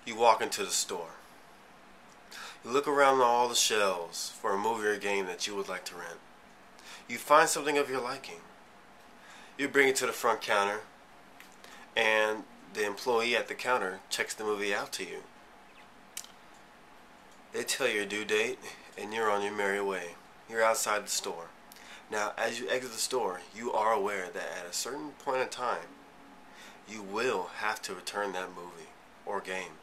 You walk into the store. You look around all the shelves for a movie or game that you would like to rent. You find something of your liking. You bring it to the front counter, and the employee at the counter checks the movie out to you. They tell you your due date, and you're on your merry way. You're outside the store. Now, as you exit the store, you are aware that at a certain point in time, you will have to return that movie or game.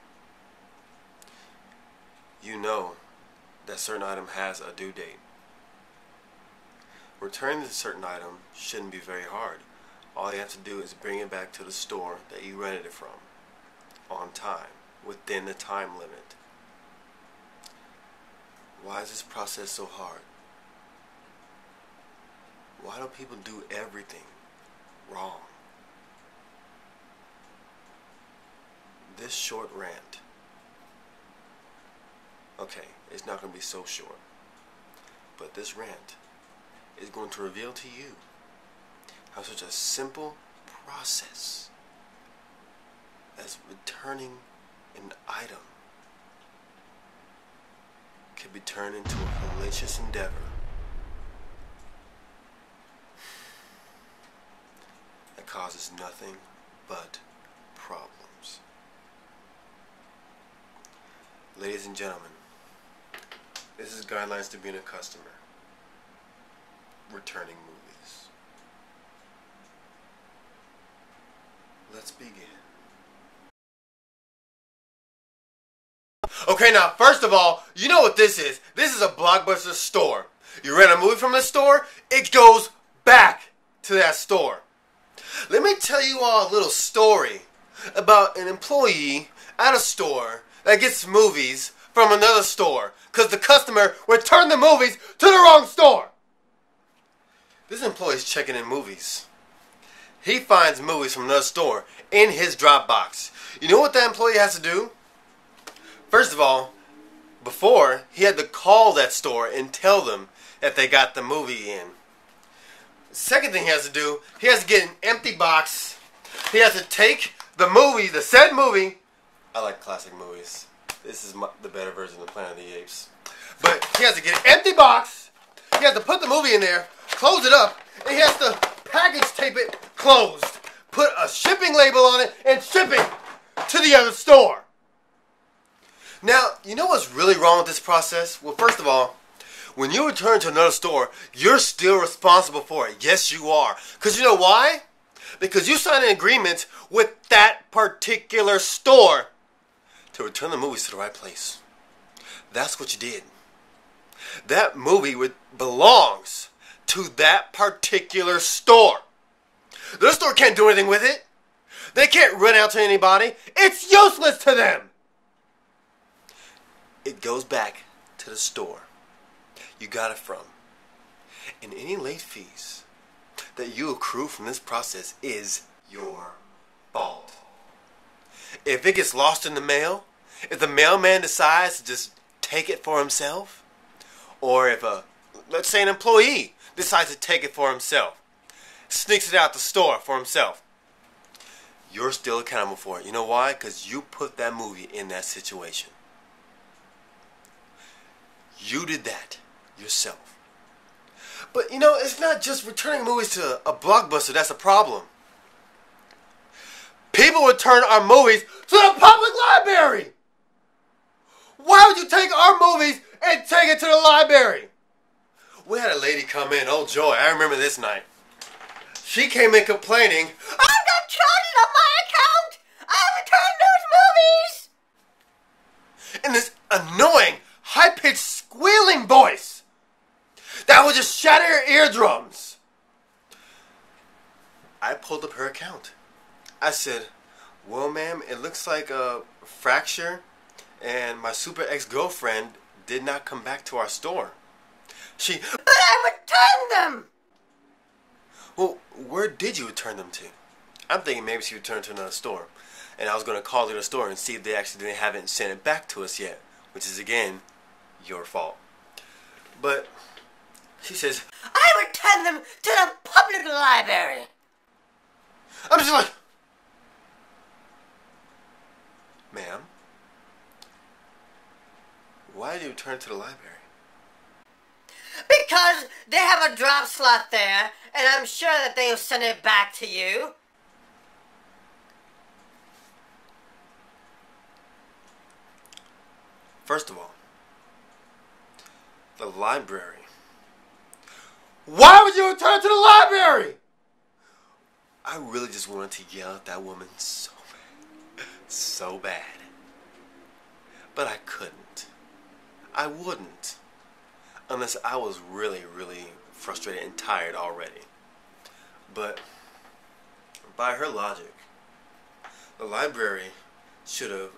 You know that certain item has a due date. Returning this certain item shouldn't be very hard. All you have to do is bring it back to the store that you rented it from, on time, within the time limit. Why is this process so hard? Why do people do everything wrong? This short rant, okay, it's not going to be so short, but this rant is going to reveal to you how such a simple process as returning an item can be turned into a hellacious endeavor that causes nothing but problems. Ladies and gentlemen, this is Guidelines to Being a Customer. Returning movies. Let's begin. Okay, now, first of all, you know what this is. This is a Blockbuster store. You rent a movie from the store, it goes back to that store. Let me tell you all a little story about an employee at a store that gets movies from another store because the customer returned the movies to the wrong store. This employee's checking in movies. He finds movies from another store in his drop box. You know what that employee has to do? First of all, before, he had to call that store and tell them that they got the movie in. Second thing he has to do, he has to get an empty box. He has to take the movie, the said movie. I like classic movies. This is the better version of Planet of the Apes. But he has to get an empty box. He has to put the movie in there, close it up, and he has to package tape it closed. Put a shipping label on it and ship it to the other store. Now, you know what's really wrong with this process? Well, first of all, when you return to another store, you're still responsible for it. Yes, you are. Because you know why? Because you signed an agreement with that particular store to return the movies to the right place. That's what you did. That movie belongs to that particular store. The store can't do anything with it. They can't rent out to anybody. It's useless to them. It goes back to the store you got it from. And any late fees that you accrue from this process is your fault. If it gets lost in the mail, if the mailman decides to just take it for himself, or if let's say an employee decides to take it for himself, sneaks it out the store for himself, you're still accountable for it. You know why? Because you put that movie in that situation. You did that yourself. But you know, it's not just returning movies to a Blockbuster that's a problem. People return our movies to the public library. Why would you take our movies and take it to the library? We had a lady come in, oh joy, I remember this night. She came in complaining, "I got charges on my account! I returned those movies!" In this annoying, high-pitched, squealing voice that would just shatter your eardrums. I pulled up her account. I said, "Well, ma'am, it looks like a fracture, and my super ex-girlfriend did not come back to our store." "But I returned them!" "Well, where did you return them to?" I'm thinking maybe she returned to another store, and I was going to call the other store and see if they actually didn't have it and send it back to us yet, which is, again, your fault. But she says, "I returned them to the public library." I'm just like, "Ma'am, Why did you return to the library? Because they have a drop slot there, and I'm sure that they'll send it back to you. First of all, the library. Why would you return to the library? I really just wanted to yell at that woman so bad. So bad. But I couldn't. I wouldn't. Unless I was really, really frustrated and tired already. But by her logic, the library should have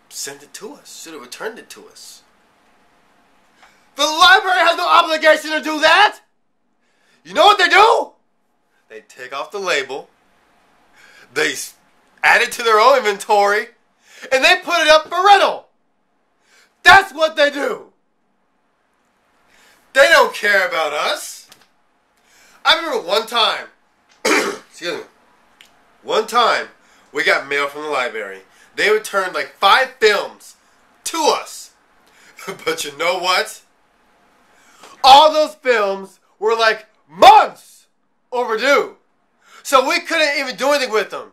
sent it to us. Should have returned it to us. The library has no obligation to do that! You know what they do? They take off the label, they add it to their own inventory, and they put it up for rental. That's what they do. They don't care about us. I remember one time, excuse me, one time we got mail from the library. They returned like 5 films to us. But you know what? All those films were like months overdue. So we couldn't even do anything with them.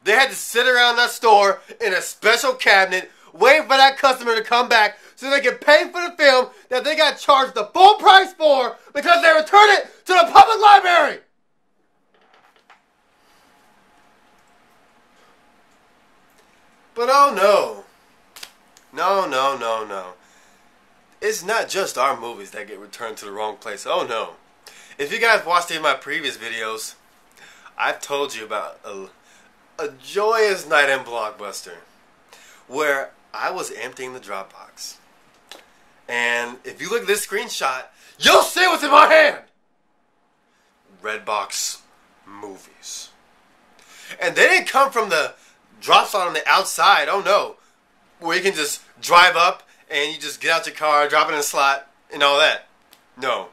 They had to sit around that store in a special cabinet waiting for that customer to come back so they could pay for the film that they got charged the full price for because they returned it to the public library. But oh no. No. It's not just our movies that get returned to the wrong place. Oh no. If you guys watched any of my previous videos, I've told you about a joyous night in Blockbuster where I was emptying the drop box. And if you look at this screenshot, you'll see what's in my hand. Redbox movies. And they didn't come from the drop slot on the outside. Oh no. Where you can just drive up and you just get out your car, drop it in a slot, and all that. No.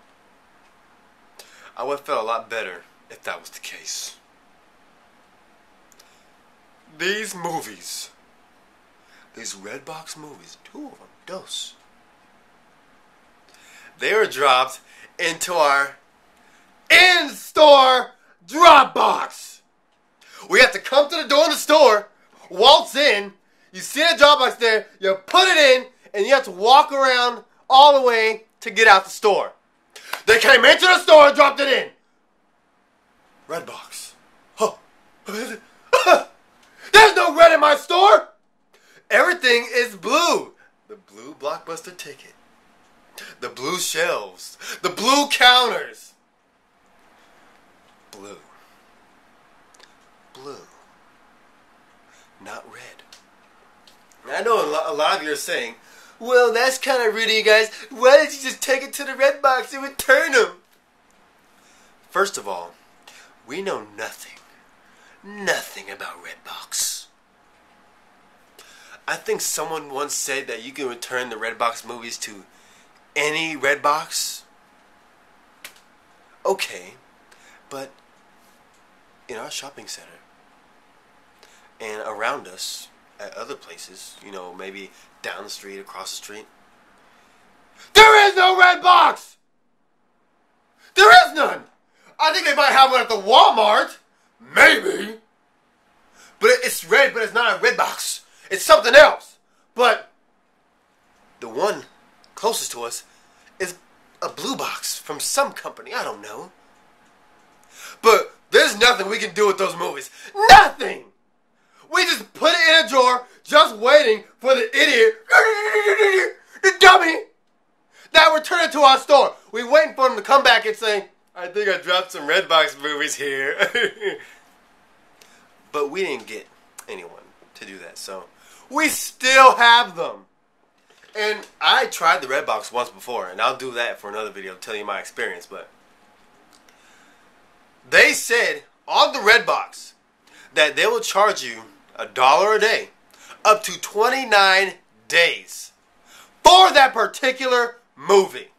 I would have felt a lot better if that was the case. These movies, these Redbox movies, 2 of them, dos, they were dropped into our in-store drop box. We have to come to the door of the store, waltz in, you see the drop box there, you put it in, and you have to walk around all the way to get out the store. They came into the store and dropped it in. Redbox. Huh. There's no red in my store. Everything is blue. The blue Blockbuster ticket. The blue shelves. The blue counters. Blue. Blue. Not red. I know a lot of you are saying, well, that's kind of rude, you guys. Why did you just take it to the Redbox and return them? First of all, we know nothing about Redbox. I think someone once said that you can return the Redbox movies to any Redbox. Okay, but in our shopping center and around us at other places, you know, maybe down the street, across the street, there is no Redbox! There is none! I think they might have one at the Walmart. Maybe. But it's red, but it's not a Redbox. It's something else. But the one closest to us is a blue box from some company. I don't know. But there's nothing we can do with those movies. Nothing! We just put it in a drawer, just waiting for the idiot, the dummy, that returned it to our store. We waiting for him to come back and say, I think I dropped some Redbox movies here. But we didn't get anyone to do that, so we still have them. And I tried the Redbox once before, and I'll do that for another video, tell you my experience, but they said on the Redbox that they will charge you $1 a day, up to 29 days for that particular movie.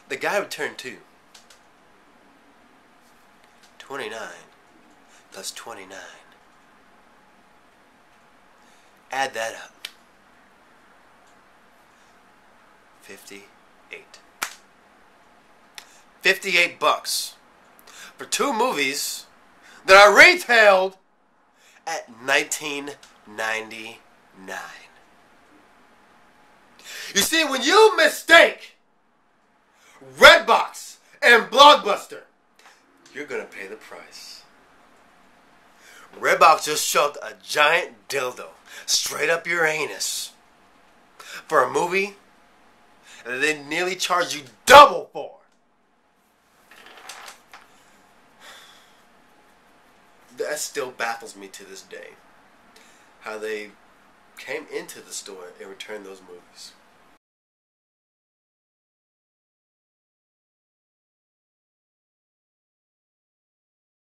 The guy returned 2. 29 plus 29. Add that up. $58. $58 for two movies that are retailed at $19.99. You see, when you mistake Redbox and Blockbuster, you're gonna pay the price. Redbox just shoved a giant dildo straight up your anus for a movie that they nearly charged you double for. That still baffles me to this day. How they came into the store and returned those movies.